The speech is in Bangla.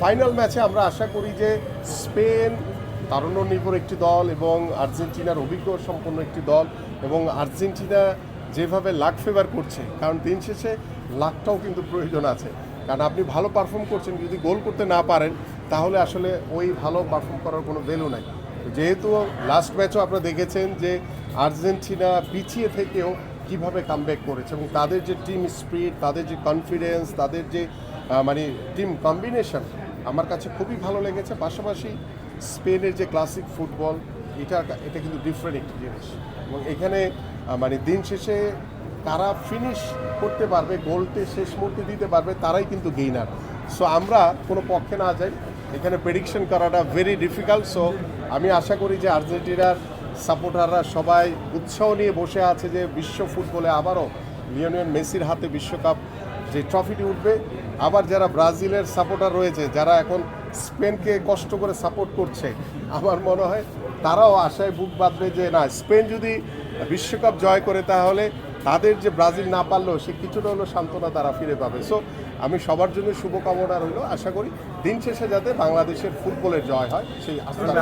ফাইনাল ম্যাচে আমরা আশা করি যে স্পেন তারুণ্য নির্ভর একটি দল এবং আর্জেন্টিনার অভিজ্ঞ সম্পন্ন একটি দল, এবং আর্জেন্টিনা যেভাবে লাক ফেভার করছে, কারণ দিন শেষে লাকটাও কিন্তু প্রয়োজন আছে, কারণ আপনি ভালো পারফর্ম করছেন, যদি গোল করতে না পারেন তাহলে আসলে ওই ভালো পারফর্ম করার কোনো ভ্যালু নাই। যেহেতু লাস্ট ম্যাচও আপনারা দেখেছেন যে আর্জেন্টিনা পিছিয়ে থেকেও কিভাবে কামব্যাক করেছে, এবং তাদের যে টিম স্পিরিট, তাদের যে কনফিডেন্স, তাদের যে মানে টিম কম্বিনেশন আমার কাছে খুবই ভালো লেগেছে। পাশাপাশি স্পেনের যে ক্লাসিক ফুটবল, এটা কিন্তু ডিফারেন্ট একটি জিনিস, এবং এখানে মানে দিন শেষে কারা ফিনিশ করতে পারবে, গোলটি শেষ মুহূর্তে দিতে পারবে, তারাই কিন্তু গেইনার। সো আমরা কোনো পক্ষে না যাই, এখানে প্রেডিকশন করাটা ভেরি ডিফিকাল্ট। সো আমি আশা করি যে আর্জেন্টিনার সাপোর্টাররা সবাই উৎসাহ নিয়ে বসে আছে যে বিশ্ব ফুটবলে আবারও লিওনেল মেসির হাতে বিশ্বকাপ যে ট্রফিটি উঠবে। আবার যারা ব্রাজিলের সাপোর্টার রয়েছে, যারা এখন স্পেনকে কষ্ট করে সাপোর্ট করছে, আমার মনে হয় তারাও আশায় বুক বাঁধবে যে না, স্পেন যদি বিশ্বকাপ জয় করে তাহলে তাদের যে ব্রাজিল না পারলেও সে কিছুটা হলো সান্ত্বনা তারা ফিরে পাবে। সো আমি সবার জন্য শুভকামনা রইল, আশা করি দিন শেষে যাতে বাংলাদেশের ফুটবলের জয় হয় সেই আস্থা।